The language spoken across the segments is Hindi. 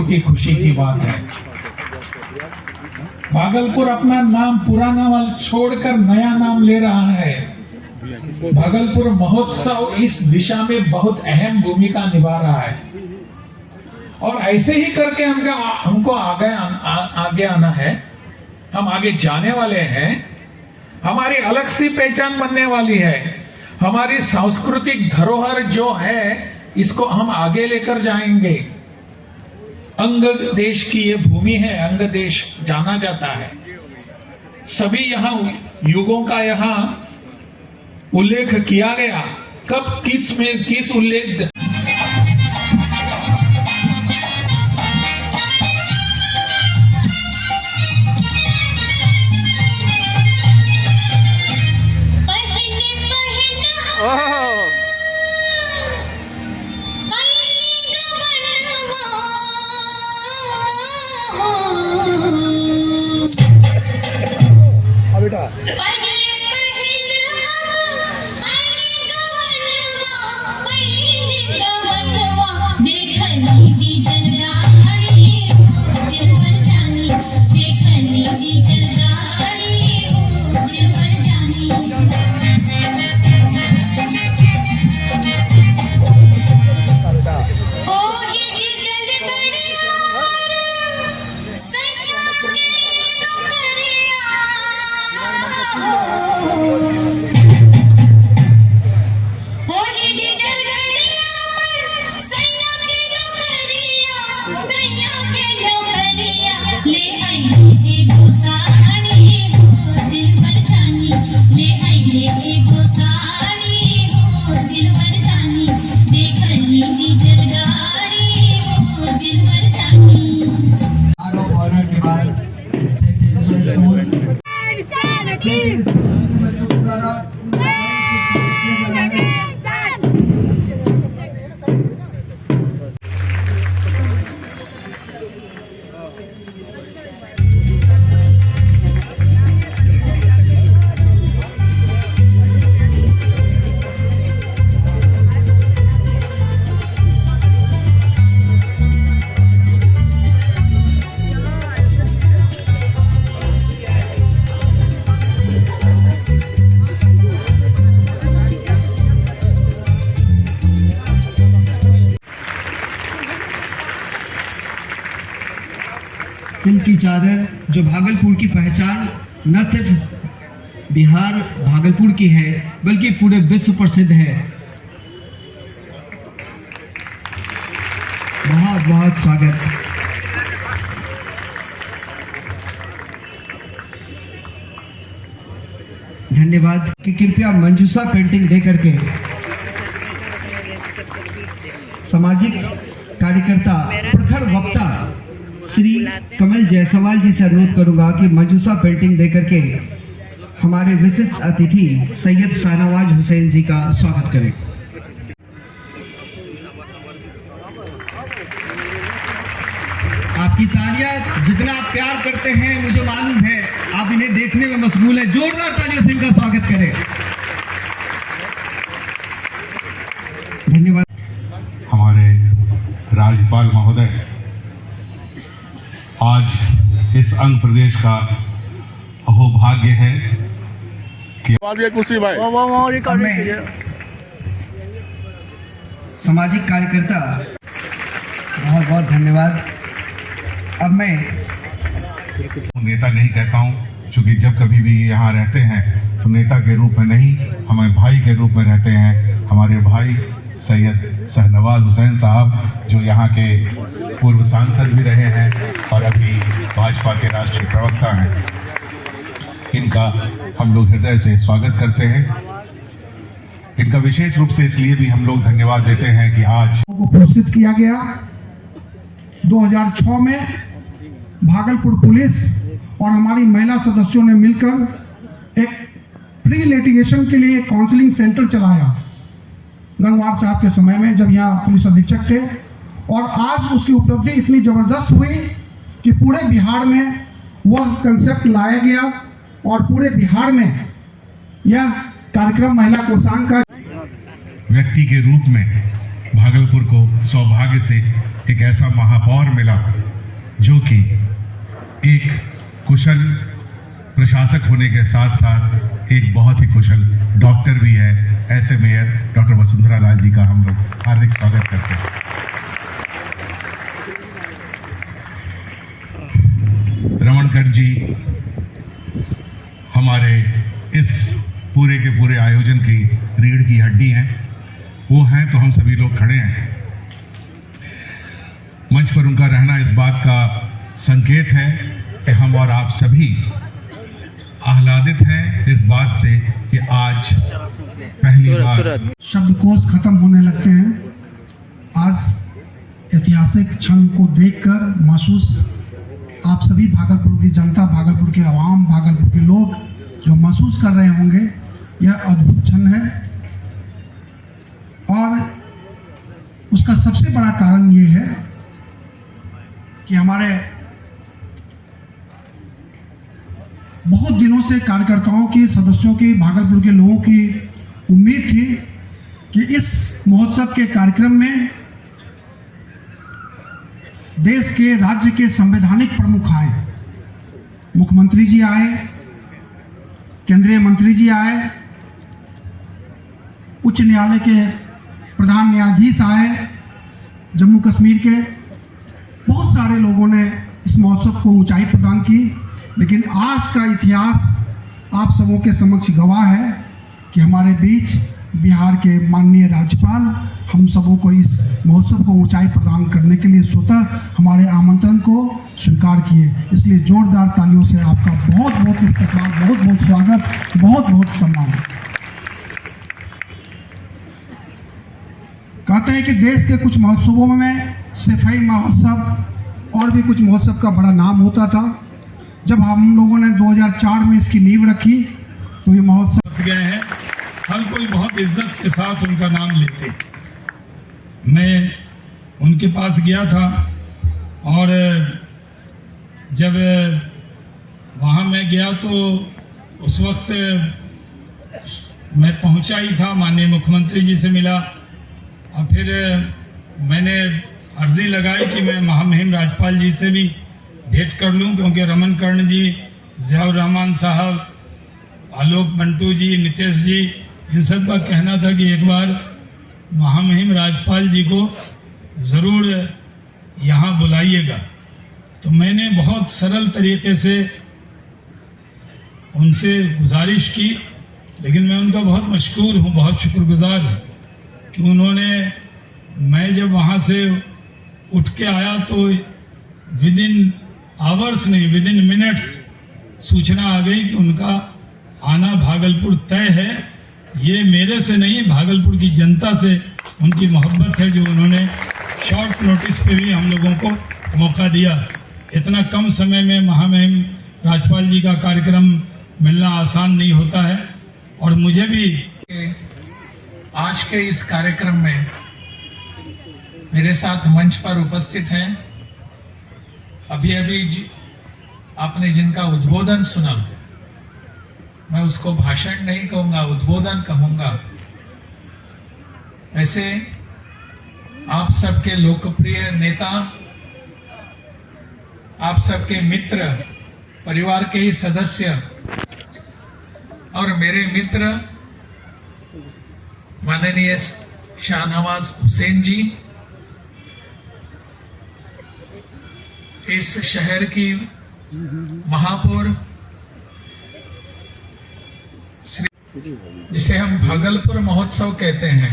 बहुत ही खुशी की बात है। भागलपुर अपना नाम पुराना वाला छोड़कर नया नाम ले रहा है। भागलपुर महोत्सव इस दिशा में बहुत अहम भूमिका निभा रहा है और ऐसे ही करके हमको आगे आना है। हम आगे जाने वाले हैं। हमारी अलग सी पहचान बनने वाली है। हमारी सांस्कृतिक धरोहर जो है इसको हम आगे लेकर जाएंगे। अंग देश की ये भूमि है, अंग देश जाना जाता है। सभी यहाँ युगों का यहाँ उल्लेख किया गया। कब किस में किस उल्लेख सिल्क की चादर जो भागलपुर की पहचान न सिर्फ बिहार भागलपुर की है बल्कि पूरे विश्व प्रसिद्ध है। बहुत बहुत स्वागत। धन्यवाद कि कृपया मंजूषा पेंटिंग दे करके सामाजिक कार्यकर्ता प्रखर वक्ता श्री कमल जायसवाल जी से अनुरोध करूंगा कि मंजूषा पेंटिंग देकर के हमारे विशिष्ट अतिथि सैयद शाहनवाज हुसैन जी का स्वागत करें। आपकी तालियां जितना आप प्यार करते हैं मुझे मालूम है, आप इन्हें देखने में मशगूल हैं। जोरदार तालियों से इनका स्वागत करें। धन्यवाद। हमारे राज्यपाल महोदय, आज इस अंग प्रदेश का अहोभाग्य है कि सामाजिक कार्यकर्ता, बहुत बहुत धन्यवाद। अब मैं नेता नहीं कहता हूं, क्योंकि जब कभी भी यहाँ रहते हैं तो नेता के रूप में नहीं, हमारे भाई के रूप में रहते हैं। हमारे भाई सैयद शाहनवाज हुसैन साहब जो यहाँ के पूर्व सांसद भी रहे हैं और अभी भाजपा के राष्ट्रीय प्रवक्ता हैं, इनका हम लोग हृदय से स्वागत करते हैं। इनका विशेष रूप से इसलिए भी हम लोग धन्यवाद देते हैं कि आज को पुरस्कृत किया गया। 2006 में भागलपुर पुलिस और हमारी महिला सदस्यों ने मिलकर एक प्री लिटिगेशन के लिए काउंसलिंग सेंटर चलाया गंगवार साहब के समय में, जब यहाँ पुलिस अधीक्षक थे। और आज उसकी उपलब्धि इतनी ज़बरदस्त हुई कि पूरे बिहार में वह कंसेप्ट लाया गया और पूरे बिहार में यह कार्यक्रम महिला कोषांग का व्यक्ति के रूप में भागलपुर को सौभाग्य से एक ऐसा महापौर मिला जो कि एक कुशल प्रशासक होने के साथ साथ एक बहुत ही कुशल डॉक्टर भी है। ऐसे मेयर डॉक्टर वसुंधरा लाल जी का हम लोग हार्दिक स्वागत करते हैं। रमणकर जी हमारे इस पूरे के पूरे आयोजन की रीढ़ की हड्डी हैं। वो हैं तो हम सभी लोग खड़े हैं। मंच पर उनका रहना इस बात का संकेत है कि हम और आप सभी आह्लादित हैं इस बात से कि आज पहली बार शब्दकोश खत्म होने लगते हैं। आज ऐतिहासिक क्षण को देखकर महसूस आप सभी भागलपुर की जनता, भागलपुर के आवाम, भागलपुर के लोग जो महसूस कर रहे होंगे, यह अद्भुत क्षण है। और उसका सबसे बड़ा कारण ये है कि हमारे बहुत दिनों से कार्यकर्ताओं की, सदस्यों की, भागलपुर के लोगों की उम्मीद थी कि इस महोत्सव के कार्यक्रम में देश के, राज्य के संवैधानिक प्रमुख आए, मुख्यमंत्री जी आए, केंद्रीय मंत्री जी आए, उच्च न्यायालय के प्रधान न्यायाधीश आए, जम्मू कश्मीर के बहुत सारे लोगों ने इस महोत्सव को ऊंचाई प्रदान की। लेकिन आज का इतिहास आप सबों के समक्ष गवाह है कि हमारे बीच बिहार के माननीय राज्यपाल हम सबों को इस महोत्सव को ऊंचाई प्रदान करने के लिए स्वतः हमारे आमंत्रण को स्वीकार किए। इसलिए जोरदार तालियों से आपका बहुत बहुत इस्तकबाल, बहुत बहुत स्वागत, बहुत बहुत सम्मान। कहते हैं कि देश के कुछ महोत्सवों में सफाई महोत्सव और भी कुछ महोत्सव का बड़ा नाम होता था। जब हम लोगों ने 2004 में इसकी नींव रखी तो ये महोत्सव गए हैं, हर कोई बहुत इज्जत के साथ उनका नाम लेते। मैं उनके पास गया था और जब वहाँ मैं गया तो उस वक्त मैं पहुँचा ही था, माननीय मुख्यमंत्री जी से मिला और फिर मैंने अर्जी लगाई कि मैं महामहिम राज्यपाल जी से भी भेंट कर लूं, क्योंकि रमन कर्ण जी, ज़ियाउर रहमान साहब, आलोक मंटू जी, नितेश जी, इन सब का कहना था कि एक बार महामहिम राज्यपाल जी को ज़रूर यहाँ बुलाइएगा। तो मैंने बहुत सरल तरीके से उनसे गुजारिश की, लेकिन मैं उनका बहुत मशकूर हूँ, बहुत शुक्रगुजार हूँ कि उन्होंने, मैं जब वहाँ से उठ के आया तो विद इन आवर्स नहीं, विद इन मिनट्स सूचना आ गई कि उनका आना भागलपुर तय है। ये मेरे से नहीं, भागलपुर की जनता से उनकी मोहब्बत है जो उन्होंने शॉर्ट नोटिस पे भी हम लोगों को मौका दिया। इतना कम समय में महामहिम राज्यपाल जी का कार्यक्रम मिलना आसान नहीं होता है। और मुझे भी आज के इस कार्यक्रम में मेरे साथ मंच पर उपस्थित हैं, अभी आपने जिनका उद्बोधन सुना, मैं उसको भाषण नहीं कहूंगा, उद्बोधन कहूंगा। ऐसे आप सबके लोकप्रिय नेता, आप सबके मित्र, परिवार के ही सदस्य और मेरे मित्र माननीय शाहनवाज हुसैन जी, इस शहर की महापौर जिसे हम भागलपुर महोत्सव कहते हैं,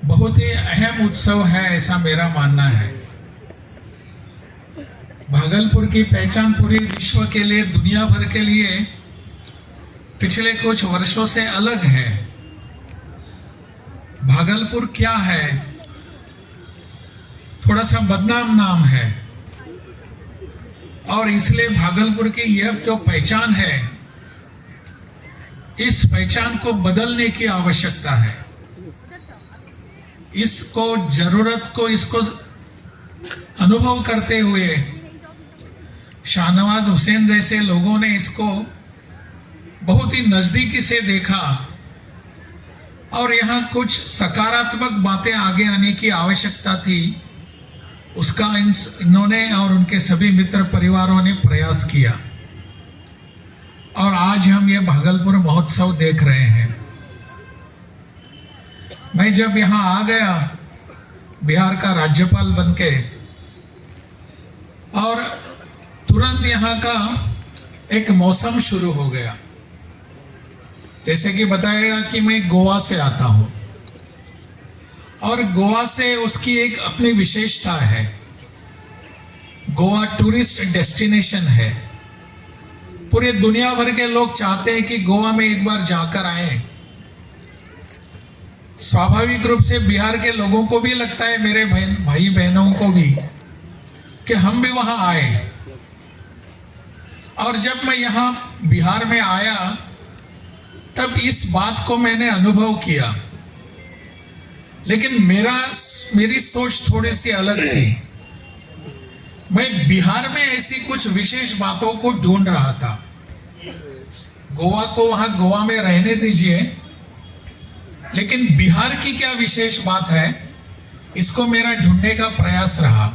बहुत ही अहम उत्सव है ऐसा मेरा मानना है। भागलपुर की पहचान पूरे विश्व के लिए, दुनिया भर के लिए पिछले कुछ वर्षों से अलग है। भागलपुर क्या है? थोड़ा सा बदनाम नाम है और इसलिए भागलपुर की यह जो पहचान है, इस पहचान को बदलने की आवश्यकता है। इसको जरूरत को, इसको अनुभव करते हुए शाहनवाज हुसैन जैसे लोगों ने इसको बहुत ही नजदीकी से देखा और यहाँ कुछ सकारात्मक बातें आगे आने की आवश्यकता थी। उसका इन्होंने और उनके सभी मित्र परिवारों ने प्रयास किया और आज हम ये भागलपुर महोत्सव देख रहे हैं। मैं जब यहाँ आ गया बिहार का राज्यपाल बनके और तुरंत यहाँ का एक मौसम शुरू हो गया। जैसे कि बताया कि मैं गोवा से आता हूँ और गोवा से उसकी एक अपनी विशेषता है। गोवा टूरिस्ट डेस्टिनेशन है। पूरे दुनिया भर के लोग चाहते हैं कि गोवा में एक बार जाकर आए। स्वाभाविक रूप से बिहार के लोगों को भी लगता है, मेरे भाई बहनों को भी, कि हम भी वहां आए। और जब मैं यहाँ बिहार में आया तब इस बात को मैंने अनुभव किया, लेकिन मेरी सोच थोड़ी सी अलग थी। मैं बिहार में ऐसी कुछ विशेष बातों को ढूंढ रहा था। गोवा को वहां गोवा में रहने दीजिए, लेकिन बिहार की क्या विशेष बात है, इसको मेरा ढूंढने का प्रयास रहा।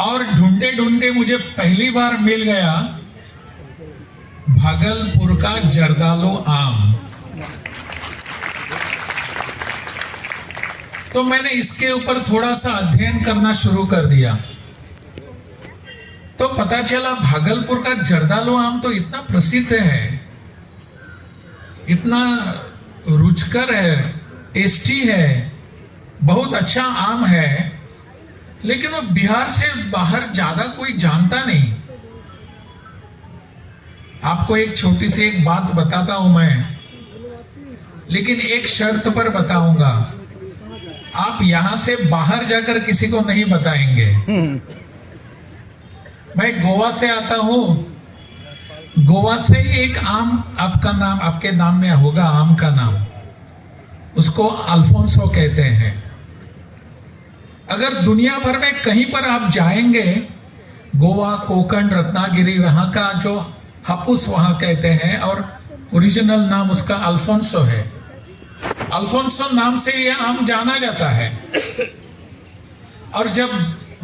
और ढूंढते ढूंढते मुझे पहली बार मिल गया भागलपुर का जर्दालू आम। तो मैंने इसके ऊपर थोड़ा सा अध्ययन करना शुरू कर दिया, तो पता चला भागलपुर का जर्दालू आम तो इतना प्रसिद्ध है, इतना रुचिकर है, टेस्टी है, बहुत अच्छा आम है, लेकिन वो बिहार से बाहर ज्यादा कोई जानता नहीं। आपको एक छोटी सी एक बात बताता हूं मैं, लेकिन एक शर्त पर बताऊंगा। आप यहां से बाहर जाकर किसी को नहीं बताएंगे। मैं गोवा से आता हूं। गोवा से एक आम, आपके नाम में होगा आम का नाम, उसको अल्फोंसो कहते हैं। अगर दुनिया भर में कहीं पर आप जाएंगे, गोवा, कोकण, रत्नागिरी, वहां का जो हापुस वहां कहते हैं, और ओरिजिनल नाम उसका अल्फोंसो है। अल्फोंसो नाम से ये आम जाना जाता है। और जब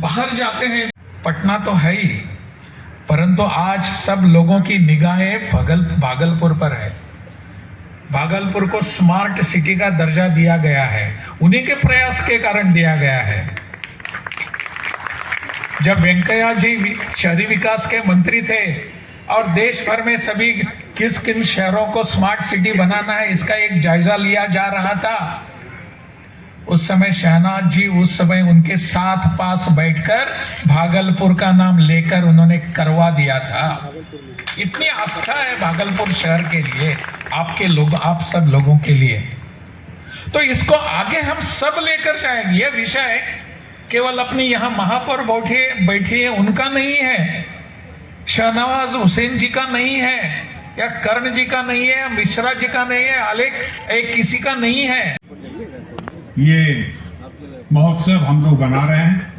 बाहर जाते हैं, पटना तो है ही, परंतु आज सब लोगों की निगाहें भागलपुर पर है। भागलपुर को स्मार्ट सिटी का दर्जा दिया गया है, उन्हीं के प्रयास के कारण दिया गया है। जब वेंकैया जी शहरी विकास के मंत्री थे और देश भर में सभी किन शहरों को स्मार्ट सिटी बनाना है, इसका एक जायजा लिया जा रहा था, उस समय शहनाज जी उस समय उनके साथ पास बैठकर भागलपुर का नाम लेकर उन्होंने करवा दिया था। इतनी आस्था है भागलपुर शहर के लिए, आपके लोग, आप सब लोगों के लिए। तो इसको आगे हम सब लेकर जाएंगे। यह विषय केवल अपनी यहाँ महापौर बैठे उनका नहीं है, शहनवाज हुसैन जी का नहीं है, या कर्ण जी का नहीं है, मिश्रा जी का नहीं है, आलेख एक किसी का नहीं है। ये महोत्सव हम लोग बना रहे हैं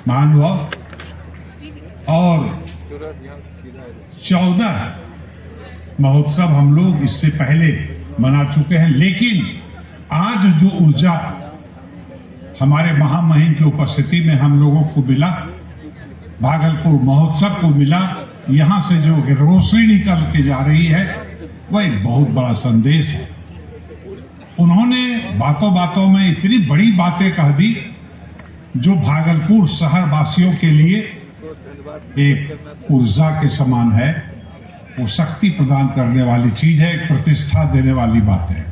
महानुभाव, और 14 महोत्सव हम लोग इससे पहले बना चुके हैं। लेकिन आज जो ऊर्जा हमारे महामहिम की उपस्थिति में हम लोगों को मिला, भागलपुर महोत्सव को मिला, यहाँ से जो रोशनी निकल के जा रही है, वह एक बहुत बड़ा संदेश है। उन्होंने बातों बातों में इतनी बड़ी बातें कह दी जो भागलपुर शहर वासियों के लिए एक ऊर्जा के समान है। वो शक्ति प्रदान करने वाली चीज है, एक प्रतिष्ठा देने वाली बात है।